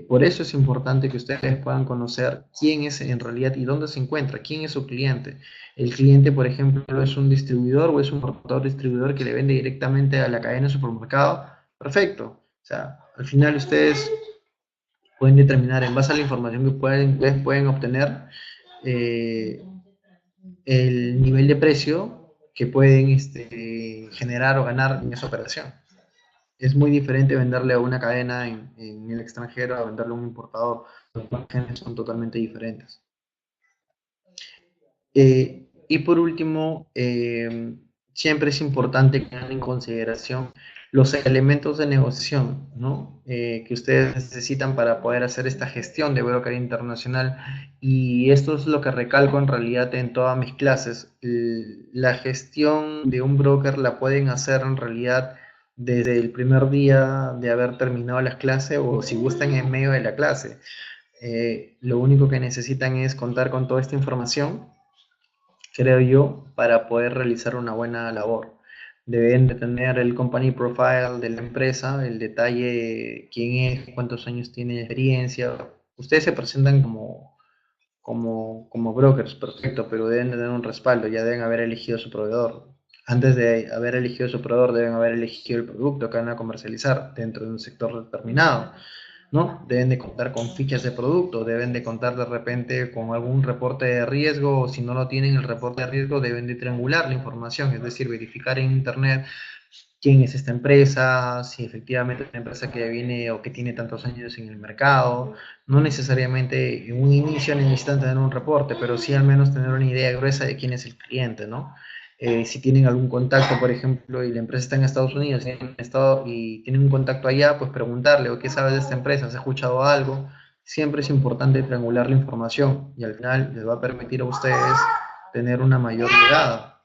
Por eso es importante que ustedes puedan conocer quién es en realidad y dónde se encuentra, quién es su cliente. El cliente, por ejemplo, es un distribuidor o es un portador distribuidor que le vende directamente a la cadena de supermercado. Perfecto. O sea, al final ustedes pueden determinar, en base a la información que ustedes pueden obtener, eh, el nivel de precio que pueden generar o ganar en esa operación. Es muy diferente venderle a una cadena en el extranjero a venderle a un importador. Los márgenes son totalmente diferentes. Y por último, siempre es importante tener en consideración los elementos de negociación, ¿no? Que ustedes necesitan para poder hacer esta gestión de broker internacional. Y esto es lo que recalco en realidad en todas mis clases. La gestión de un broker la pueden hacer en realidad desde el primer día de haber terminado las clases o si gustan en medio de la clase. Lo único que necesitan es contar con toda esta información, creo yo, para poder realizar una buena labor. Deben de tener el company profile de la empresa, el detalle, quién es, cuántos años tiene de experiencia. Ustedes se presentan como brokers, perfecto, pero deben de tener un respaldo, ya deben haber elegido su proveedor. Antes de haber elegido su proveedor, deben haber elegido el producto que van a comercializar dentro de un sector determinado, ¿no? Deben de contar con fichas de producto, deben de contar de repente con algún reporte de riesgo, o si no lo tienen el reporte de riesgo, deben de triangular la información, es decir, verificar en internet quién es esta empresa, si efectivamente es una empresa que viene o que tiene tantos años en el mercado. No necesariamente en un inicio necesitan tener un reporte, pero sí al menos tener una idea gruesa de quién es el cliente, ¿no? Si tienen algún contacto, por ejemplo, y la empresa está en Estados Unidos y tienen un contacto allá, pues preguntarle, ¿o qué sabes de esta empresa? ¿Has escuchado algo? Siempre es importante triangular la información y al final les va a permitir a ustedes tener una mayor llegada.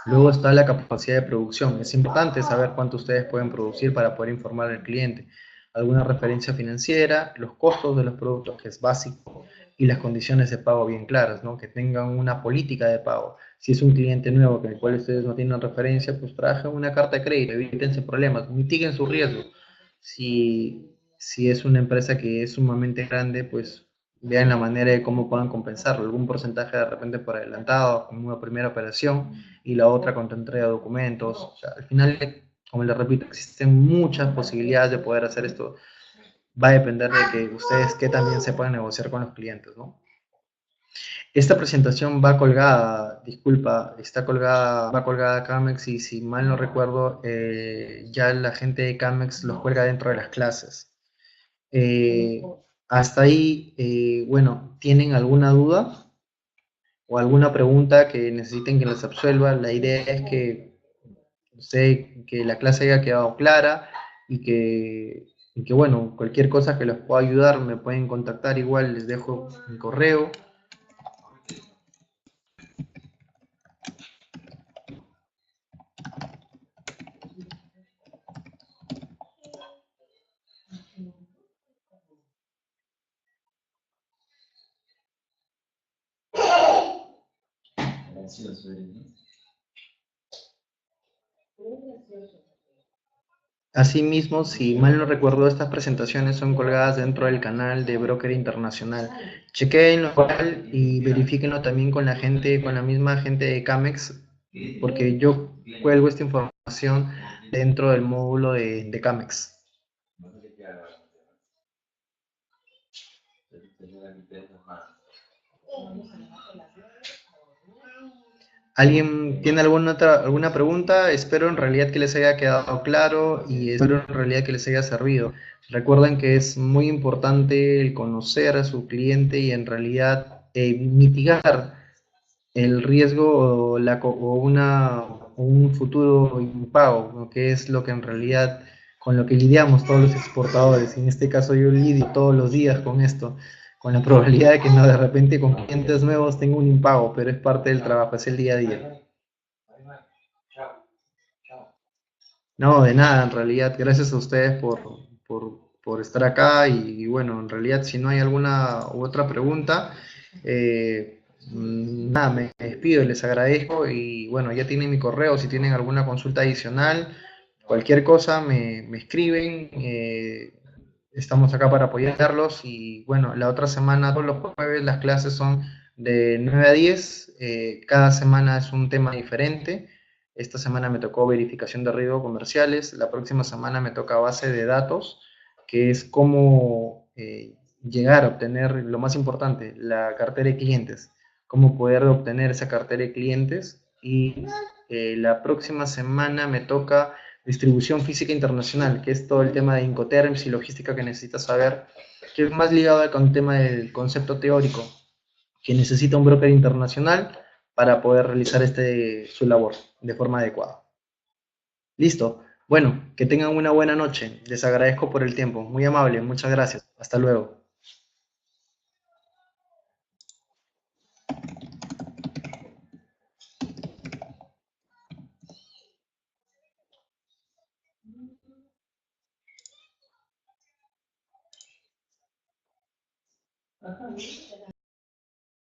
Luego está la capacidad de producción. Es importante saber cuánto ustedes pueden producir para poder informar al cliente. Alguna referencia financiera, los costos de los productos, que es básico, y las condiciones de pago bien claras, ¿no? Que tengan una política de pago. Si es un cliente nuevo con el cual ustedes no tienen referencia, pues trabajen una carta de crédito, evítense problemas, mitiguen su riesgo. Si es una empresa que es sumamente grande, pues vean la manera de cómo puedan compensarlo. Algún porcentaje de repente por adelantado, como una primera operación, y la otra con tu entrega de documentos. O sea, al final, como les repito, existen muchas posibilidades de poder hacer esto. Va a depender de que ustedes que también se puedan negociar con los clientes, ¿no? Esta presentación va colgada, disculpa, está colgada, va colgada a Camex y si mal no recuerdo, ya la gente de Camex los cuelga dentro de las clases. Eh, hasta ahí, bueno, ¿tienen alguna duda o alguna pregunta que necesiten que les absuelva? La idea es que que la clase haya quedado clara y que, bueno, cualquier cosa que les pueda ayudar me pueden contactar, igual les dejo mi correo. Asimismo, si mal no recuerdo, estas presentaciones son colgadas dentro del canal de Broker Internacional. Chequenlo igual y verifíquenlo también con la gente, con la misma gente de Camex, porque yo cuelgo esta información dentro del módulo de Camex. ¿Alguien tiene alguna pregunta? Espero en realidad que les haya quedado claro y espero en realidad que les haya servido. Recuerden que es muy importante el conocer a su cliente y en realidad mitigar el riesgo o un futuro impago, ¿no? Que es lo que en realidad con lo que lidiamos todos los exportadores. En este caso yo lidio todos los días con esto, con la probabilidad de que no de repente con clientes nuevos tenga un impago, pero es parte del trabajo, es el día a día. No, de nada, en realidad, gracias a ustedes por estar acá y bueno, en realidad si no hay alguna u otra pregunta, nada, me despido, les agradezco y bueno, ya tienen mi correo, si tienen alguna consulta adicional, cualquier cosa me escriben, estamos acá para apoyarlos y bueno, la otra semana, todos los jueves, las clases son de 9 a 10, cada semana es un tema diferente. Esta semana me tocó verificación de riesgos comerciales, la próxima semana me toca base de datos, que es cómo llegar a obtener, lo más importante, la cartera de clientes, cómo poder obtener esa cartera de clientes. Y la próxima semana me toca distribución física internacional, que es todo el tema de Incoterms y logística que necesitas saber, que es más ligado con el tema del concepto teórico, que necesita un broker internacional para poder realizar su labor de forma adecuada. Listo. Bueno, que tengan una buena noche. Les agradezco por el tiempo. Muy amable. Muchas gracias. Hasta luego.